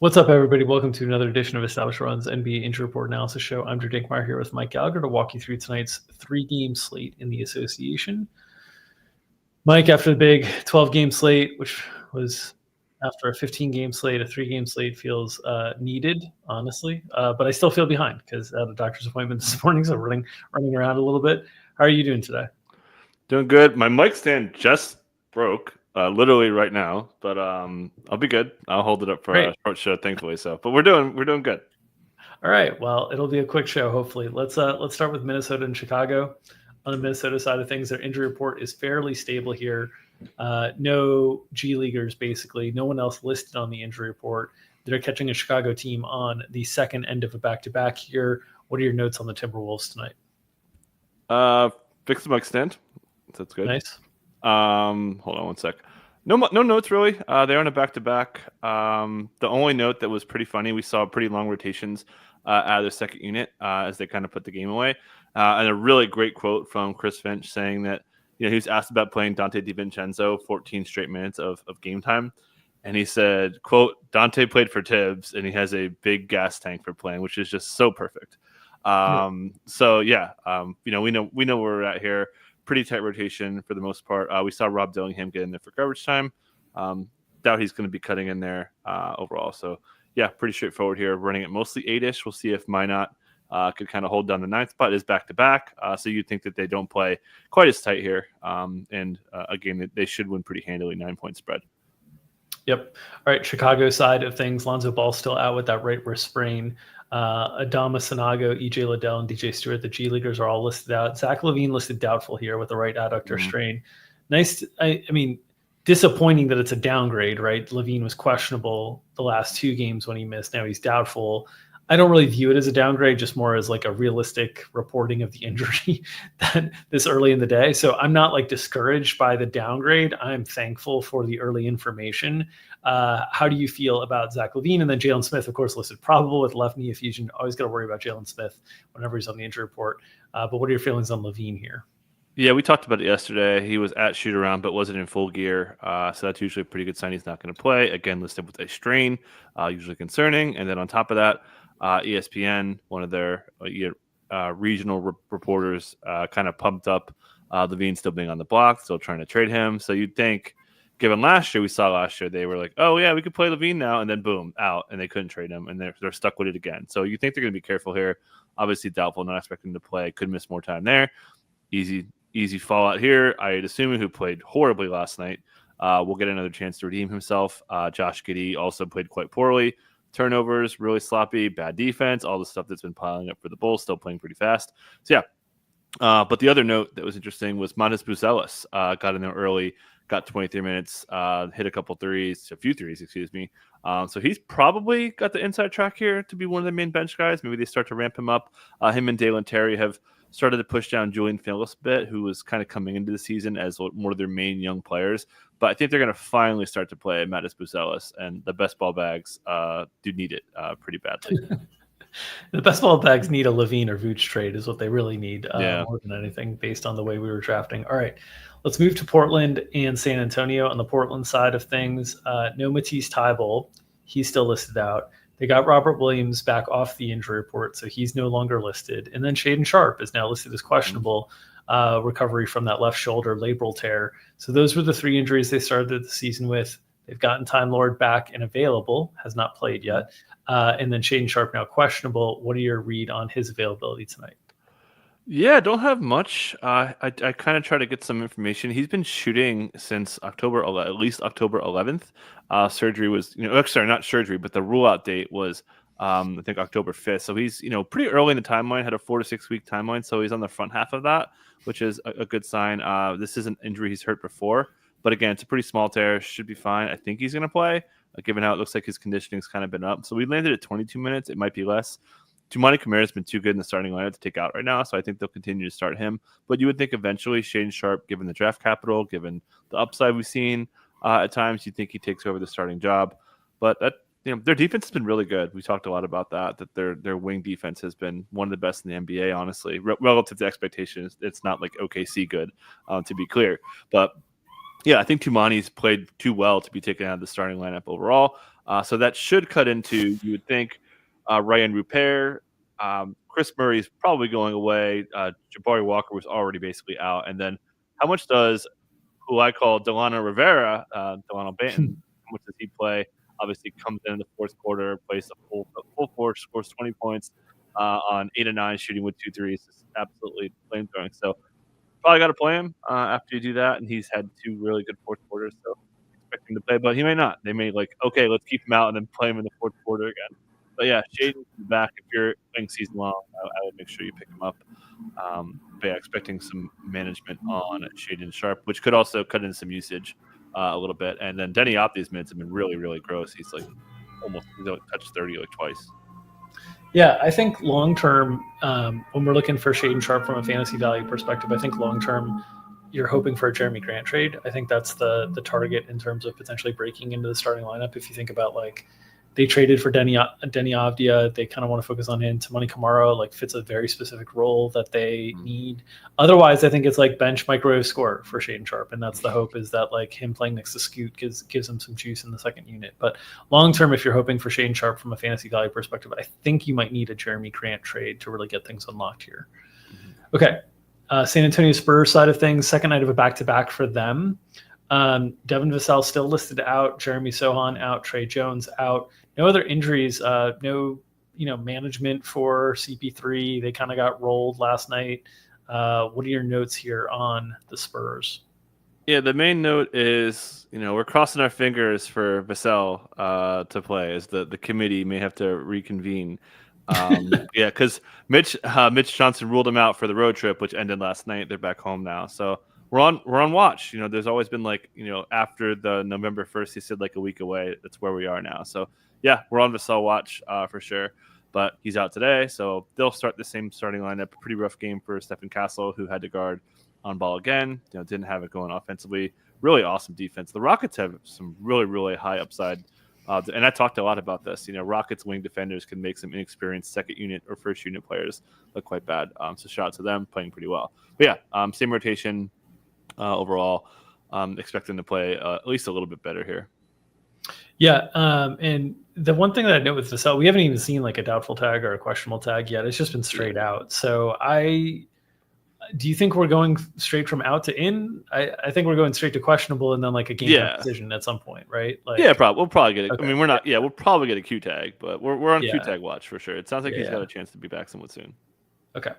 What's up, everybody? Welcome to another edition of Established Run's NBA Injury Report Analysis Show. I'm Drew Dinkmeyer here with Mike Gallagher to walk you through tonight's three-game slate in the association. Mike, after the big 12-game slate, which was after a 15-game slate, a three-game slate feels needed, honestly. But I still feel behind because I had a doctor's appointment this morning, so running around a little bit. How are you doing today? Doing good. My mic stand just broke. Literally right now, but I'll be good. I'll hold it up for a short show, thankfully. But we're doing good. All right. Well, it'll be a quick show, hopefully. Let's start with Minnesota and Chicago. On the Minnesota side of things, their injury report is fairly stable here. No G Leaguers, basically. No one else listed on the injury report. They're catching a Chicago team on the second end of a back-to-back here. What are your notes on the Timberwolves tonight? Fix the mic stand. That's good. Nice. Hold on one sec. No notes really. They're on a back-to-back. The only note that was pretty funny, we saw pretty long rotations out of their second unit as they kind of put the game away. And a really great quote from Chris Finch saying that he was asked about playing Dante DiVincenzo 14 straight minutes of game time. And he said, quote, Dante played for Tibbs and he has a big gas tank for playing, which is just so perfect. So yeah, we know where we're at here. Pretty tight rotation for the most part. We saw Rob Dillingham get in there for coverage time. Doubt he's going to be cutting in there overall. So, yeah, pretty straightforward here. Running it mostly 8-ish. We'll see if Minot could kind of hold down the ninth spot. It is back-to-back. So you'd think that they don't play quite as tight here. And again, they should win pretty handily, 9-point spread. Yep. All right, Chicago side of things, Lonzo Ball still out with that right wrist sprain. Adama Sanago, EJ Liddell, and DJ Stewart, the G Leaguers, are all listed out. Zach LaVine listed doubtful here with the right adductor strain. Nice. I mean, disappointing that it's a downgrade, right? LaVine was questionable the last two games when he missed. Now he's doubtful. I don't really view it as a downgrade, just more as like a realistic reporting of the injury that this early in the day. So I'm not like discouraged by the downgrade. I'm thankful for the early information. How do you feel about Zach LaVine? And then Jalen Smith, of course, listed probable with left knee effusion. Always got to worry about Jalen Smith whenever he's on the injury report. But what are your feelings on LaVine here? Yeah, we talked about it yesterday. He was at shoot around, but wasn't in full gear. So that's usually a pretty good sign he's not going to play. Again, listed with a strain, usually concerning. And then on top of that, ESPN, one of their regional reporters, kind of pumped up LaVine still being on the block, still trying to trade him. So you'd think, given we saw last year, they were like, oh, yeah, we could play LaVine now. And then, boom, out. And they couldn't trade him. And they're stuck with it again. So you think they're going to be careful here. Obviously doubtful, not expecting to play. Could miss more time there. Easy fallout here. I'd assume who played horribly last night will get another chance to redeem himself. Josh Giddey also played quite poorly. Turnovers, really sloppy, bad defense, all the stuff that's been piling up for the Bulls, still playing pretty fast. So, yeah. But the other note that was interesting was Matas Buzelis got in there early, got 23 minutes, hit a few threes, excuse me. So he's probably got the inside track here to be one of the main bench guys. Maybe they start to ramp him up. Him and Dalen Terry have started to push down Julian Phillips a bit, who was kind of coming into the season as one of their main young players. But I think they're going to finally start to play Matas Buzelis, and the best ball bags do need it pretty badly. The best ball bags need a LaVine or Vooch trade is what they really need more than anything based on the way we were drafting. All right, let's move to Portland and San Antonio. On the Portland side of things, no Matisse Thybulle. He's still listed out. They got Robert Williams back off the injury report, so he's no longer listed. And then Shaedon Sharpe is now listed as questionable recovery from that left shoulder labral tear. So those were the three injuries they started the season with. They've gotten Time Lord back and available, has not played yet. And then Shaedon Sharpe now questionable. What are your read on his availability tonight? Yeah, don't have much. I kind of try to get some information. He's been shooting since at least October 11th. Surgery was, not surgery, but the rule out date was, I think October 5th. So he's, pretty early in the timeline, had a 4 to 6 week timeline. So he's on the front half of that, which is a good sign. This is an injury he's hurt before, but again, it's a pretty small tear. Should be fine. I think he's going to play, given how it looks like his conditioning's kind of been up. So we landed at 22 minutes. It might be less. Tumani Kamara has been too good in the starting lineup to take out right now, so I think they'll continue to start him. But you would think eventually Shaedon Sharpe, given the draft capital, given the upside we've seen at times, you'd think he takes over the starting job. But that their defense has been really good. We talked a lot about that their wing defense has been one of the best in the NBA, honestly. Relative to expectations, it's not like OKC good, to be clear. But Yeah, I think Tumani's played too well to be taken out of the starting lineup overall. So that should cut into, you would think, Ryan Rupert. Chris Murray's probably going away. Jabari Walker was already basically out. And then how much does who I call Delano Rivera, Delano Banton, how much does he play? Obviously comes in the fourth quarter, plays a full four, scores 20 points on 8 of 9, shooting with 2 threes. It's absolutely flame-throwing. So probably got to play him after you do that, and he's had 2 really good fourth quarters, so expect him to play, but he may not. They may okay, let's keep him out and then play him in the fourth quarter again. But yeah, Shaden's back. If you're playing season long, I would make sure you pick him up. But yeah, expecting some management on Shaden Sharp, which could also cut in some usage a little bit. And then Denny Opti's minutes have been really, really gross. He's almost touched 30 twice. Yeah, I think long term, when we're looking for Shaden Sharp from a fantasy value perspective, I think long term, you're hoping for a Jeremy Grant trade. I think that's the target in terms of potentially breaking into the starting lineup. If you think about they traded for Denny Avdia, they kind of want to focus on him. Tamani Kamara fits a very specific role that they need. Otherwise, I think it's bench microwave score for Shaden Sharp, and that's the hope, is that him playing next to Scoot gives him some juice in the second unit. But long term, if you're hoping for Shaden Sharp from a fantasy value perspective, I think you might need a Jeremy Grant trade to really get things unlocked here. Mm-hmm. Okay, San Antonio Spurs side of things, second night of a back-to-back for them. Devin Vassell still listed out, Jeremy Sohan out, Trey Jones out. No other injuries, no management for CP3. They kind of got rolled last night. What are your notes here on the Spurs? Yeah, the main note is, we're crossing our fingers for Vassell to play, as the committee may have to reconvene. Yeah, because Mitch Johnson ruled him out for the road trip, which ended last night. They're back home now, so we're on watch. There's always been after the November 1st, he said a week away. That's where we are now. So yeah, we're on Vassell watch for sure. But he's out today, so they'll start the same starting lineup. Pretty rough game for Stephen Castle, who had to guard on ball again. Didn't have it going offensively. Really awesome defense. The Rockets have some really, really high upside. And I talked a lot about this. Rockets wing defenders can make some inexperienced second unit or first unit players look quite bad. So shout out to them, playing pretty well. But yeah, same rotation overall. Expecting to play at least a little bit better here. Yeah, and the one thing that I know with Vassell, we haven't even seen a doubtful tag or a questionable tag yet. It's just been straight out. So do you think we're going straight from out to in? I think we're going straight to questionable and then a game decision at some point, right? We'll probably get it. Okay. I mean, we're not. Yeah, we'll probably get a Q tag, but we're on Q tag watch for sure. It sounds like he's got a chance to be back somewhat soon. Okay.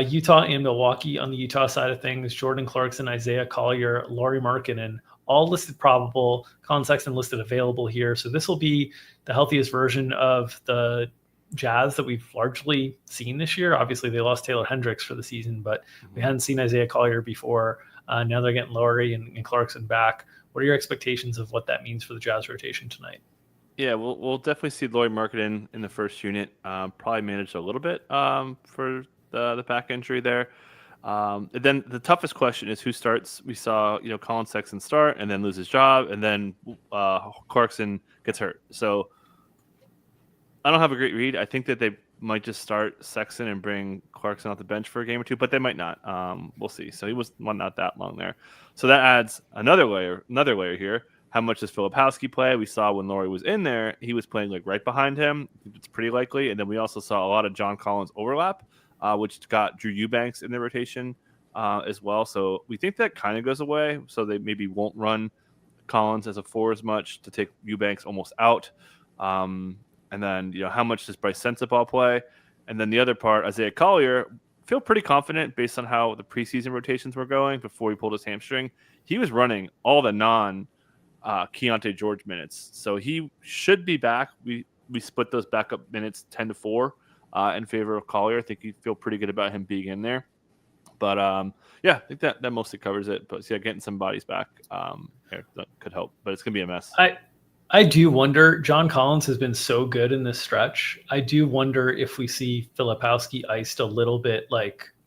Utah and Milwaukee on the Utah side of things. Jordan Clarkson, Isaiah Collier, Lauri Markkanen, all listed probable. Colin Sexton listed available here. So this will be the healthiest version of the Jazz that we've largely seen this year. Obviously, they lost Taylor Hendricks for the season, but we hadn't seen Isaiah Collier before. Now they're getting Lauri and Clarkson back. What are your expectations of what that means for the Jazz rotation tonight? Yeah, we'll definitely see Lauri Markkanen in the first unit. Probably managed a little bit for the back injury there. And then the toughest question is who starts. We saw Colin Sexton start and then lose his job, and then Clarkson gets hurt. So I don't have a great read. I think that they might just start Sexton and bring Clarkson off the bench for a game or two, but they might not. We'll see. So he was not that long there. So that adds another layer here. How much does Filipowski play? We saw when Lauri was in there, he was playing right behind him. It's pretty likely. And then we also saw a lot of John Collins overlap, which got Drew Eubanks in the rotation as well. So we think that kind of goes away. So they maybe won't run Collins as a 4 as much to take Eubanks almost out. And then, how much does Bryce Sensabaugh play? And then the other part, Isaiah Collier, feel pretty confident based on how the preseason rotations were going before he pulled his hamstring. He was running all the Keontae George minutes. So he should be back. We split those backup minutes 10-4 in favor of Collier. I think you feel pretty good about him being in there. But, I think that mostly covers it. But, getting some bodies back that could help. But it's going to be a mess. I do wonder, John Collins has been so good in this stretch. I do wonder if we see Filipowski iced a little bit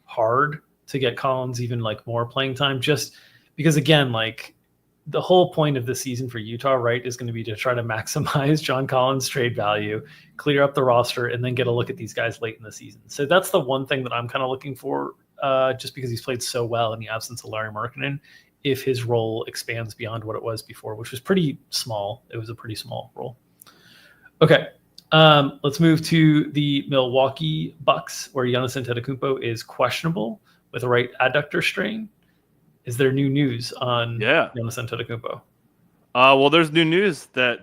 hard to get Collins even more playing time, just because again, the whole point of the season for Utah, right, is going to be to try to maximize John Collins' trade value, clear up the roster, and then get a look at these guys late in the season. So that's the one thing that I'm kind of looking for, just because he's played so well in the absence of Lauri Markkanen, if his role expands beyond what it was before, which was pretty small. It was a pretty small role. Okay. Let's move to the Milwaukee Bucks, where Giannis Antetokounmpo is questionable with a right adductor strain. Is there new news on Giannis Antetokounmpo? Well, there's new news that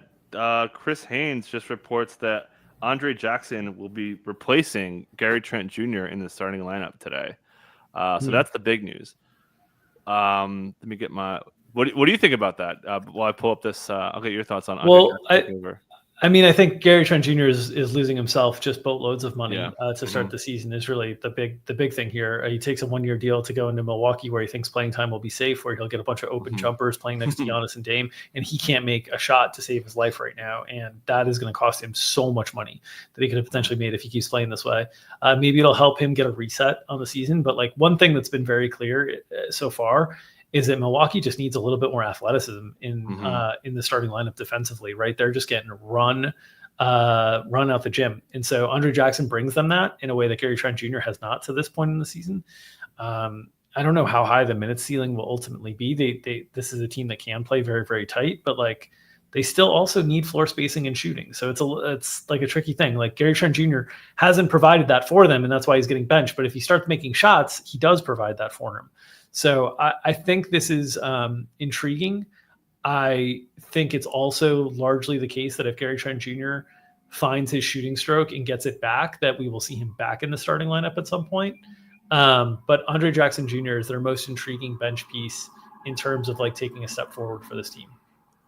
Chris Haynes just reports that Andre Jackson will be replacing Gary Trent Jr. in the starting lineup today. So that's the big news. Let me get my. What do you think about that? While I pull up this, I'll get your thoughts on. Well, I mean, I think Gary Trent Jr. is losing himself just boatloads of money to start the season is really the big thing here. He takes a 1-year deal to go into Milwaukee where he thinks playing time will be safe, where he'll get a bunch of open jumpers playing next to Giannis and Dame, and he can't make a shot to save his life right now, and that is going to cost him so much money that he could have potentially made if he keeps playing this way. Maybe it'll help him get a reset on the season, but like one thing that's been very clear so far is that Milwaukee just needs a little bit more athleticism in the starting lineup defensively, right? They're just getting run out the gym. And so Andre Jackson brings them that in a way that Gary Trent Jr. has not to this point in the season. I don't know how high the minute ceiling will ultimately be. This is a team that can play very, very tight, but like they still also need floor spacing and shooting. So it's like a tricky thing. Like Gary Trent Jr. hasn't provided that for them, and that's why he's getting benched. But if he starts making shots, he does provide that for him. So I think this is intriguing. I think it's also largely the case that if Gary Trent Jr. finds his shooting stroke and gets it back, that we will see him back in the starting lineup at some point. But Andre Jackson Jr. is their most intriguing bench piece in terms of like taking a step forward for this team.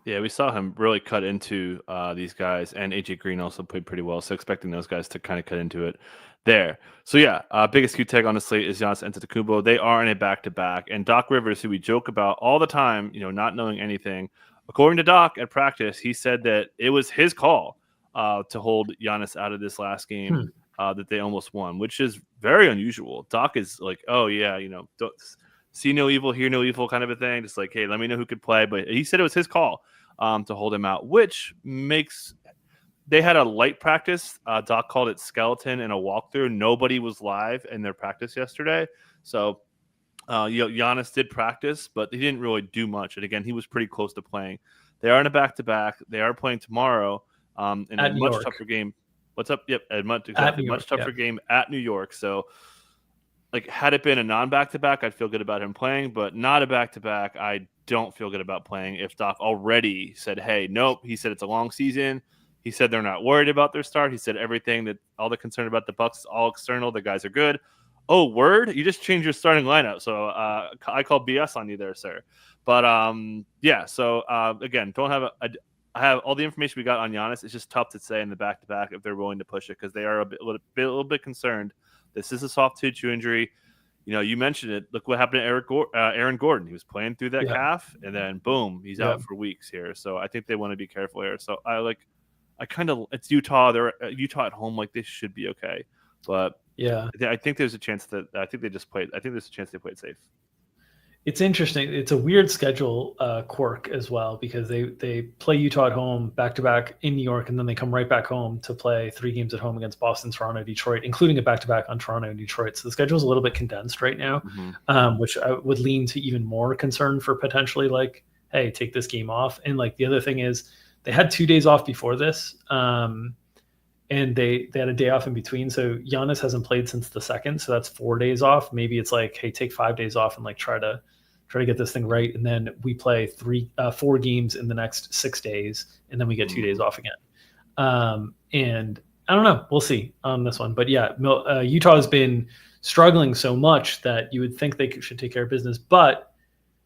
Yeah, we saw him really cut into these guys, and AJ Green also played pretty well. So expecting those guys to kind of cut into it there. So yeah, biggest Q tag on the slate is Giannis Antetokounmpo. They are in a back-to-back, and Doc Rivers, who we joke about all the time, not knowing anything. According to Doc at practice, he said that it was his call to hold Giannis out of this last game that they almost won, which is very unusual. Doc is like, oh yeah, don't see no evil, hear no evil kind of a thing. Just like, hey, let me know who could play. But he said it was his call to hold him out, which makes they had a light practice. Doc called it skeleton and a walkthrough. Nobody was live in their practice yesterday. So, Giannis did practice, but he didn't really do much. And again, he was pretty close to playing. They are in a back-to-back. They are playing tomorrow in a much tougher game. What's up? Yep, a much tougher game at New York. So, like, had it been a non-back-to-back, I'd feel good about him playing, but not a back-to-back, I don't feel good about playing. If Doc already said, hey, nope, he said it's a long season. He said they're not worried about their start. He said everything that all the concern about the Bucks is all external. The guys are good. Oh, word? You just changed your starting lineup. So I call BS on you there, sir. But yeah. So again, I have all the information we got on Giannis. It's just tough to say in the back-to-back if they're willing to push it because they are a little bit concerned. This is a soft tissue injury. You mentioned it. Look what happened to Aaron Gordon. He was playing through that calf, and then boom, he's out for weeks here. So I think they want to be careful here. So it's Utah. They're Utah at home. Like, this should be okay. But yeah, I think there's a chance that there's a chance they played safe. It's interesting. It's a weird schedule quirk as well because they play Utah at home back-to-back in New York, and then they come right back home to play 3 games at home against Boston, Toronto, Detroit, including a back-to-back on Toronto and Detroit. So the schedule is a little bit condensed right now, which I would lean to even more concern for potentially like, hey, take this game off. And like the other thing is they had 2 days off before this, and they had a day off in between. So Giannis hasn't played since the 2nd, so that's 4 days off. Maybe it's like, hey, take 5 days off and like try to get this thing right, and then we play 4 games in the next 6 days, and then we get 2 days off again. And I don't know, we'll see on this one. But yeah, Utah has been struggling so much that you would think they should take care of business, but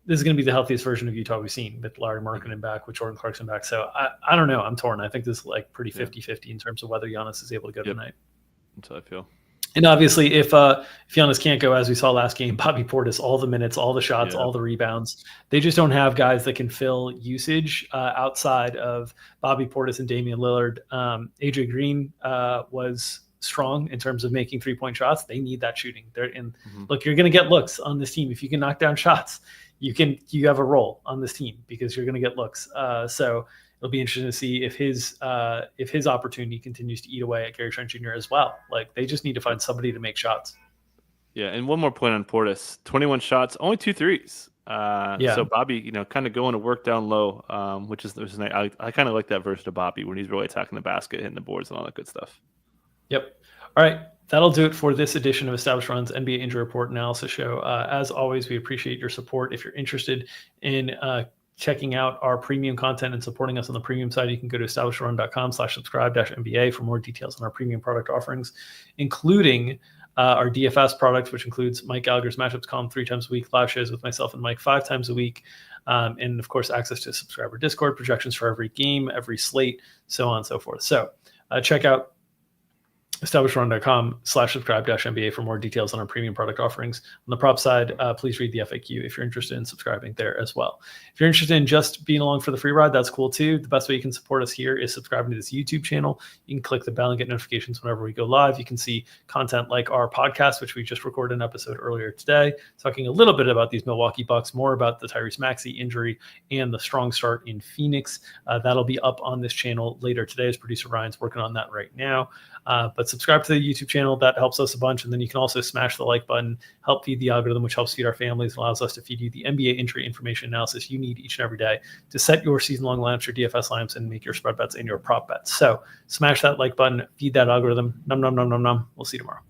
this is going to be the healthiest version of Utah we've seen with Larry Markkinen back, with Jordan Clarkson back. So I don't know. I'm torn. I think this is like pretty 50-50 in terms of whether Giannis is able to go tonight. That's how I feel. And obviously, if Giannis can't go, as we saw last game, Bobby Portis, all the minutes, all the shots, all the rebounds. They just don't have guys that can fill usage outside of Bobby Portis and Damian Lillard. AJ Green was strong in terms of making 3-point shots. They need that shooting. Look, you're going to get looks on this team. If you can knock down shots, you have a role on this team because you're going to get looks. So it'll be interesting to see if his opportunity continues to eat away at Gary Trent Jr. as well. Like, they just need to find somebody to make shots. Yeah, and one more point on Portis: 21 shots, only 2 threes. So Bobby, kind of going to work down low, which is nice. I kind of like that version of Bobby when he's really attacking the basket, hitting the boards, and all that good stuff. Yep. All right. That'll do it for this edition of Established Run's NBA Injury Report Analysis Show. As always, we appreciate your support. If you're interested in checking out our premium content and supporting us on the premium side, you can go to establishedrun.com/subscribe-MBA for more details on our premium product offerings, including our DFS product, which includes Mike Gallagher's matchups column 3 times a week, live shows with myself and Mike 5 times a week, and of course, access to subscriber Discord, projections for every game, every slate, so on and so forth. So check out establishedrun.com/subscribe-MBA for more details on our premium product offerings. On the prop side, please read the FAQ if you're interested in subscribing there as well. If you're interested in just being along for the free ride, that's cool too. The best way you can support us here is subscribing to this YouTube channel. You can click the bell and get notifications whenever we go live. You can see content like our podcast, which we just recorded an episode earlier today, talking a little bit about these Milwaukee Bucks, more about the Tyrese Maxey injury and the strong start in Phoenix. That'll be up on this channel later today as producer Ryan's working on that right now. But subscribe to the YouTube channel. That helps us a bunch. And then you can also smash the like button, help feed the algorithm, which helps feed our families, allows us to feed you the NBA injury information analysis you need each and every day to set your season-long lineups, your DFS lineups, and make your spread bets and your prop bets. So smash that like button, feed that algorithm. Num, num, num, num, num. We'll see you tomorrow.